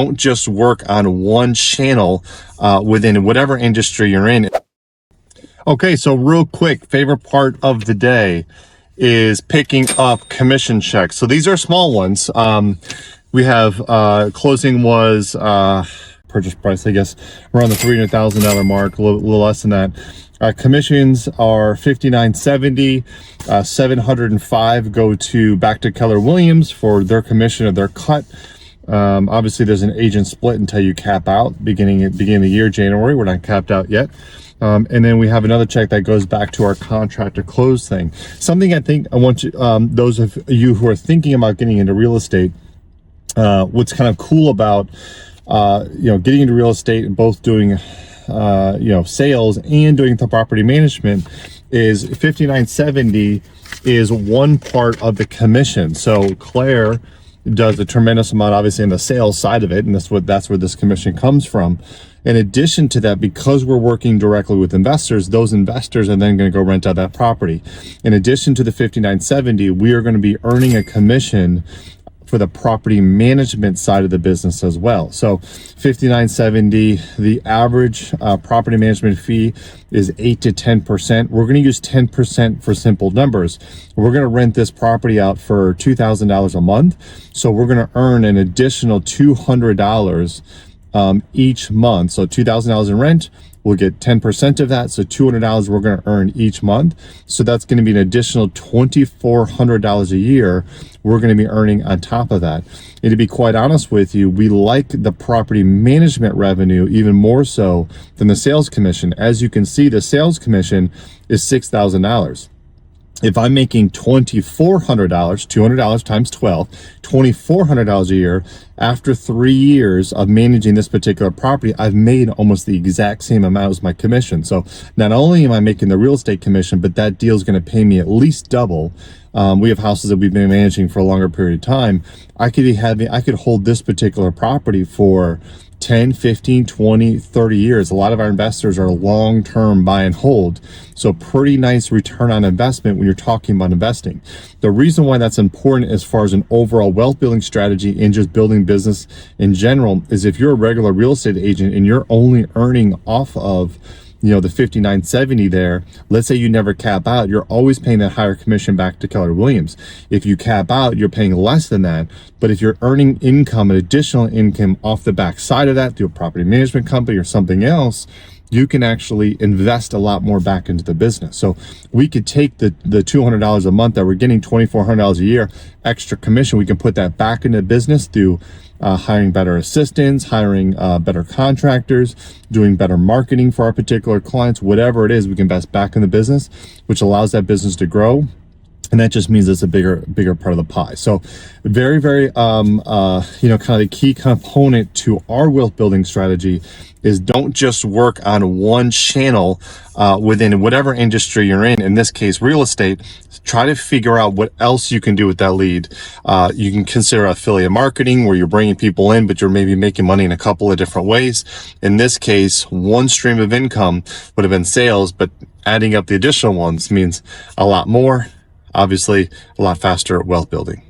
don't just work on one channel within whatever industry you're in. Okay, so real quick, favorite part of the day is picking up commission checks. So these are small ones. We have closing was purchase price, I guess, around the $300,000 mark, a little less than that. Commissions are $59.70. 705 go back to Keller Williams for their commission of their cut. Obviously, there's an agent split until you cap out beginning of the year, January. We're not capped out yet. And then we have another check that goes back to our contract to close thing. Something I think I want you, those of you who are thinking about getting into real estate, what's kind of cool about getting into real estate and both doing sales and doing the property management is $59.70 is one part of the commission. So Claire does a tremendous amount, obviously, in the sales side of it, and that's where this commission comes from. In addition to that, because we're working directly with investors, those investors are then going to go rent out that property. In addition to the $59.70, we are going to be earning a commission for the property management side of the business as well. So $59.70, the average property management fee is 8 to 10%. We're going to use 10% for simple numbers. We're going to rent this property out for $2,000 a month. So we're going to earn an additional $200 each month. So $2,000 in rent, we'll get 10% of that. So $200 we're going to earn each month. So that's going to be an additional $2,400 a year we're going to be earning on top of that. And to be quite honest with you, we like the property management revenue even more so than the sales commission. As you can see, the sales commission is $6,000. If I'm making $2,400, $200 times 12, $2,400 a year, after 3 years of managing this particular property, I've made almost the exact same amount as my commission. So not only am I making the real estate commission, but that deal is going to pay me at least double. We have houses that we've been managing for a longer period of time. I could hold this particular property for 10, 15, 20, 30 years. A lot of our investors are long-term buy and hold. So pretty nice return on investment when you're talking about investing. The reason why that's important as far as an overall wealth building strategy and just building business in general is if you're a regular real estate agent and you're only earning off of the $59.70 there, let's say you never cap out, you're always paying that higher commission back to Keller Williams. If you cap out, you're paying less than that. But if you're earning income, an additional income off the back side of that through a property management company or something else, you can actually invest a lot more back into the business. So we could take the $200 a month that we're getting, $2,400 a year extra commission. We can put that back into business through hiring better assistants, hiring better contractors, doing better marketing for our particular clients, whatever it is, we can invest back in the business, which allows that business to grow. And that just means it's a bigger part of the pie. So very, very, kind of the key component to our wealth building strategy is don't just work on one channel within whatever industry you're in this case, real estate. Try to figure out what else you can do with that lead. You can consider affiliate marketing where you're bringing people in, but you're maybe making money in a couple of different ways. In this case, one stream of income would have been sales, but adding up the additional ones means a lot more. Obviously, a lot faster wealth building.